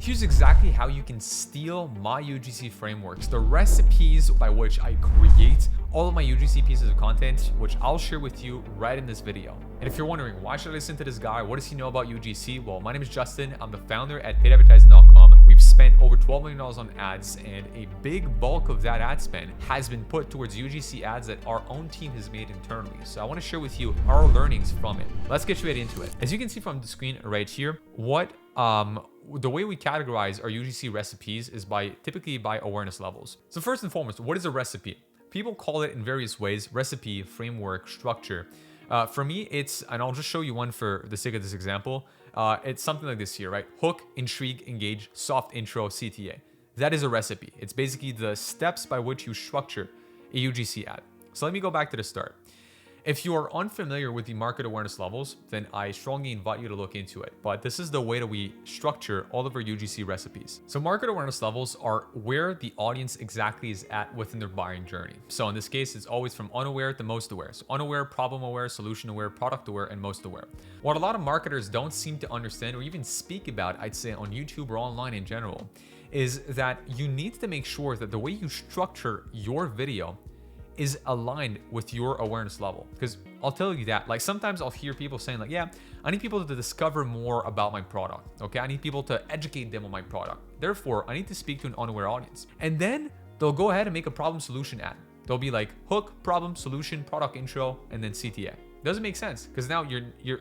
Here's exactly how you can steal my UGC frameworks, the recipes by which I create all of my UGC pieces of content, which I'll share with you right in this video. And if you're wondering, why should I listen to this guy? What does he know about UGC? Well, my name is Justin. I'm the founder at paidadvertising.com. We've spent over $12 million on ads, and a big bulk of that ad spend has been put towards UGC ads that our own team has made internally. So I want to share with you our learnings from it. Let's get straight into it. As you can see from the screen right here, the way we categorize our UGC recipes is typically by awareness levels. So first and foremost, what is a recipe? People call it in various ways: recipe, framework, structure. For me, and I'll just show you one for the sake of this example. It's something like this here, right? Hook, intrigue, engage, soft intro, CTA. That is a recipe. It's basically the steps by which you structure a UGC ad. So let me go back to the start. If you are unfamiliar with the market awareness levels, then I strongly invite you to look into it. But this is the way that we structure all of our UGC recipes. So market awareness levels are where the audience exactly is at within their buying journey. So in this case, it's always from unaware to most aware. So unaware, problem aware, solution aware, product aware, and most aware. What a lot of marketers don't seem to understand or even speak about, I'd say on YouTube or online in general, is that you need to make sure that the way you structure your video is aligned with your awareness level. Because I'll tell you that, like, sometimes I'll hear people saying like, yeah, I need people to discover more about my product. Okay, I need people to educate them on my product. Therefore, I need to speak to an unaware audience. And then they'll go ahead and make a problem solution ad. They'll be like hook, problem, solution, product intro, and then CTA. Doesn't make sense, because now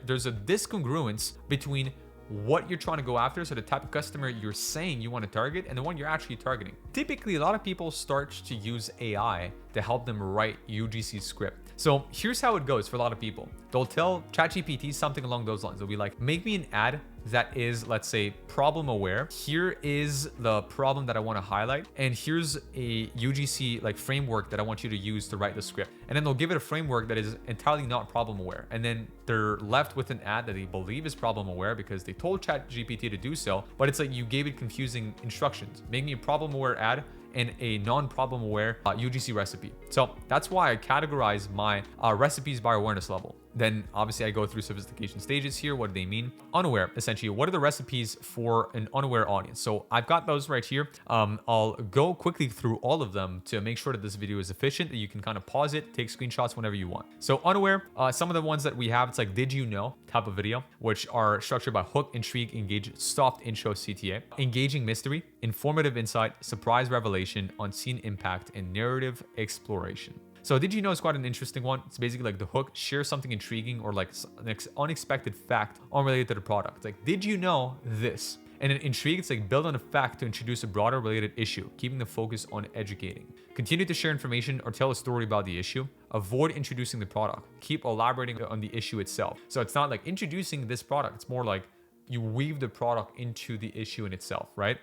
there's a discongruence between what you're trying to go after, so the type of customer you're saying you want to target, and the one you're actually targeting. Typically, a lot of people start to use AI to help them write UGC script. So here's how it goes for a lot of people. They'll tell ChatGPT something along those lines. They'll be like, make me an ad that is, let's say, problem aware. Here is the problem that I want to highlight, and here's a UGC like framework that I want you to use to write the script. And then they'll give it a framework that is entirely not problem aware. And then they're left with an ad that they believe is problem aware because they told ChatGPT to do so, but it's like you gave it confusing instructions. Make me a problem aware ad and a non-problem aware UGC recipe. So that's why I categorize my recipes by awareness level. Then obviously I go through sophistication stages here. What do they mean? Unaware, essentially, what are the recipes for an unaware audience? So I've got those right here. I'll go quickly through all of them to make sure that this video is efficient, that you can kind of pause it, take screenshots whenever you want. So unaware, some of the ones that we have, it's like did you know type of video, which are structured by hook, intrigue, engage, soft intro, CTA. Engaging mystery, informative insight, surprise revelation, unseen impact, and narrative exploration. So did you know is quite an interesting one. It's basically like the hook, share something intriguing or like an unexpected fact unrelated to the product. It's like, did you know this? And an intrigue, it's like build on a fact to introduce a broader related issue, keeping the focus on educating. Continue to share information or tell a story about the issue. Avoid introducing the product. Keep elaborating on the issue itself. So it's not like introducing this product. It's more like you weave the product into the issue in itself, right?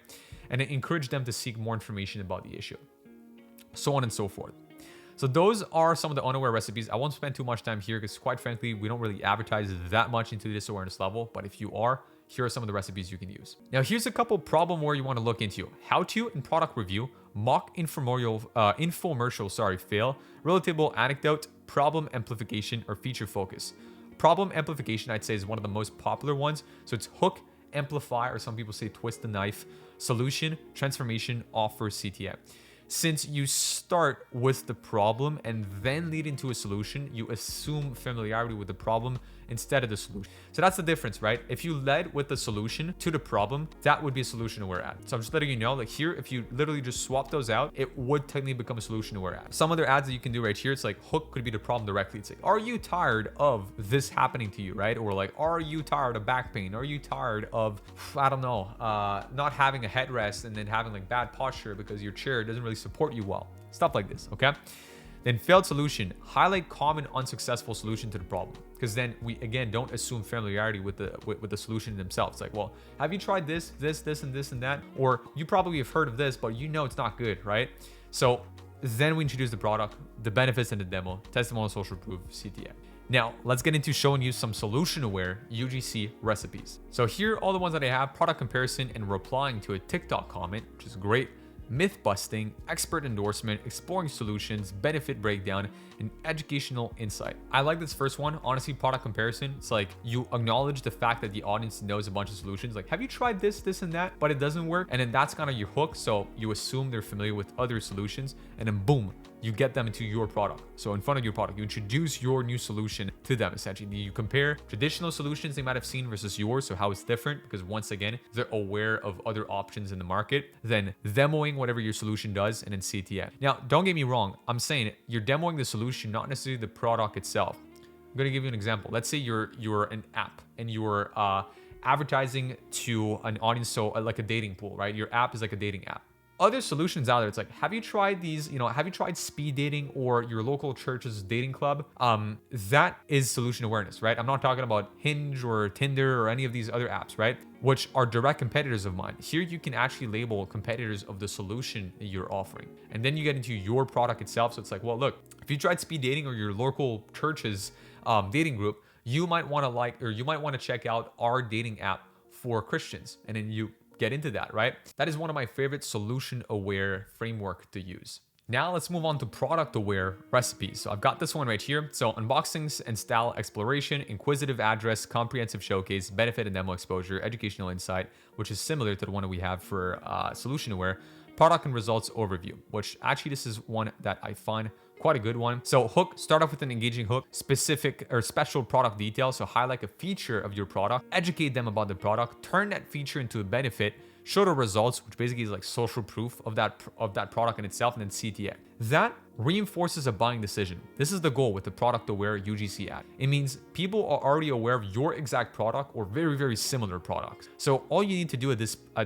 And encourage them to seek more information about the issue. So on and so forth. So those are some of the unaware recipes. I won't spend too much time here because quite frankly, we don't really advertise that much into this awareness level. But if you are, here are some of the recipes you can use. Now, here's a couple problem where you want to look into. How to and product review, mock infomercial, fail, relatable anecdote, problem amplification, or feature focus. Problem amplification, I'd say, is one of the most popular ones. So it's hook, amplify, or some people say twist the knife, solution, transformation, offer, CTA. Since you start with the problem and then lead into a solution, you assume familiarity with the problem instead of the solution. So that's the difference, right? If you led with the solution to the problem, that would be a solution aware ad. So I'm just letting you know, like here, if you literally just swap those out, it would technically become a solution aware ad. Some other ads that you can do right here, it's like hook could be the problem directly. It's like, are you tired of this happening to you, right? Or like, are you tired of back pain? Are you tired of, I don't know, not having a headrest and then having like bad posture because your chair doesn't really support you well? Stuff like this, okay? Then failed solution, highlight common unsuccessful solution to the problem. Because then we, again, don't assume familiarity with the solution themselves. Like, well, have you tried this, and this, and that? Or you probably have heard of this, but you know it's not good, right? So then we introduce the product, the benefits in the demo, testimonial, social proof, CTA. Now, let's get into showing you some solution-aware UGC recipes. So here are all the ones that I have: product comparison and replying to a TikTok comment, which is great. myth busting, expert endorsement, exploring solutions, benefit breakdown, and educational insight. I like this first one. Honestly, product comparison. It's like you acknowledge the fact that the audience knows a bunch of solutions. Like, have you tried this, this, and that, but it doesn't work? And then that's kind of your hook. So you assume they're familiar with other solutions, and then boom, you get them into your product. So in front of your product, you introduce your new solution to them. Essentially, you compare traditional solutions they might have seen versus yours, so how it's different, because once again, they're aware of other options in the market, then demoing whatever your solution does, and then CTA. Now, don't get me wrong. I'm saying you're demoing the solution, not necessarily the product itself. I'm going to give you an example. Let's say you're an app and you're advertising to an audience, so like a dating pool, right? Your app is like a dating app. Other solutions out there, it's like, have you tried these, have you tried speed dating or your local church's dating club? That is solution awareness, right? I'm not talking about Hinge or Tinder or any of these other apps, right? Which are direct competitors of mine. Here you can actually label competitors of the solution that you're offering. And then you get into your product itself. So it's like, well, look, if you tried speed dating or your local church's dating group, you might want to check out our dating app for Christians. And then you get into that, right? That is one of my favorite solution-aware framework to use. Now let's move on to product-aware recipes. So I've got this one right here. So unboxings and style exploration, inquisitive address, comprehensive showcase, benefit and demo exposure, educational insight, which is similar to the one that we have for solution-aware, product and results overview, which actually this is one that I find quite a good one. So hook, start off with an engaging hook, specific or special product details. So highlight a feature of your product, educate them about the product, turn that feature into a benefit, show the results, which basically is like social proof of that product in itself, and then CTA. That reinforces a buying decision. This is the goal with the product-aware UGC ad. It means people are already aware of your exact product or very, very similar products. So all you need to do at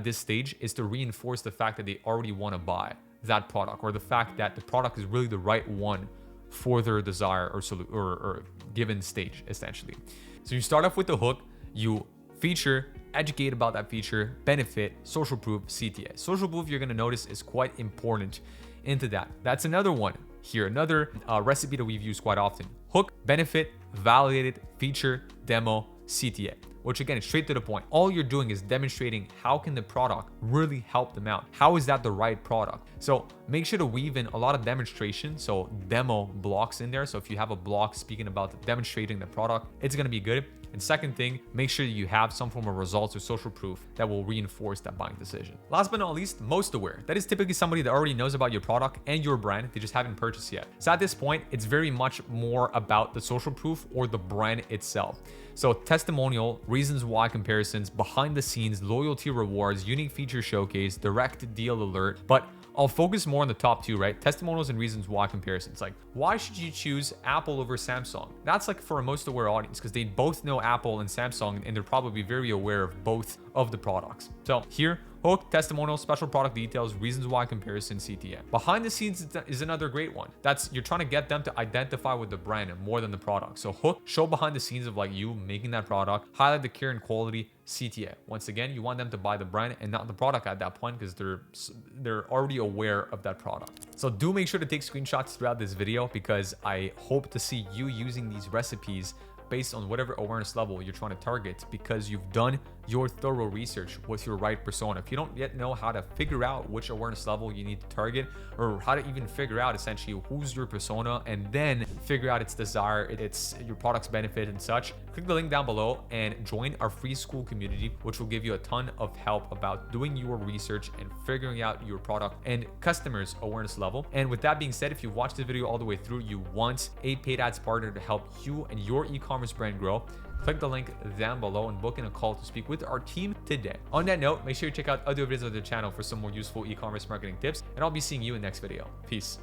this stage is to reinforce the fact that they already want to buy that product, or the fact that the product is really the right one for their desire or given stage, essentially. So you start off with the hook, you feature, educate about that feature, benefit, social proof, CTA. Social proof, you're going to notice, is quite important into that. That's another one here, another recipe that we've used quite often. Hook, benefit, validated, feature, demo, CTA. Which again is straight to the point. All you're doing is demonstrating how can the product really help them out. How is that the right product? So make sure to weave in a lot of demonstration, so demo blocks in there. So if you have a block speaking about demonstrating the product, it's gonna be good. And second thing, make sure you have some form of results or social proof that will reinforce that buying decision. Last but not least, most aware. That is typically somebody that already knows about your product and your brand. They just haven't purchased yet. So at this point, it's very much more about the social proof or the brand itself. So testimonial, reasons why comparisons, behind the scenes, loyalty rewards, unique feature showcase, direct deal alert. But I'll focus more on the top two, right? Testimonials and reasons why comparisons. Like, why should you choose Apple over Samsung? That's like for a most aware audience, because they both know Apple and Samsung, and they're probably very aware of both of the products. So here, hook, testimonial, special product details, reasons why comparison, CTA. Behind the scenes is another great one. That's, you're trying to get them to identify with the brand more than the product. So hook, show behind the scenes of like you making that product, highlight the care and quality, CTA. Once again, you want them to buy the brand and not the product at that point, because they're already aware of that product. So do make sure to take screenshots throughout this video, because I hope to see you using these recipes based on whatever awareness level you're trying to target, because you've done your thorough research with your right persona. If you don't yet know how to figure out which awareness level you need to target, or how to even figure out essentially who's your persona, and then figure out its desire, its your product's benefit and such, click the link down below and join our free school community, which will give you a ton of help about doing your research and figuring out your product and customers' awareness level. And with that being said, if you've watched the video all the way through, you want a paid ads partner to help you and your e-commerce brand grow, click the link down below and book in a call to speak with our team today. On that note, make sure you check out other videos of the channel for some more useful e-commerce marketing tips, and I'll be seeing you in the next video. Peace.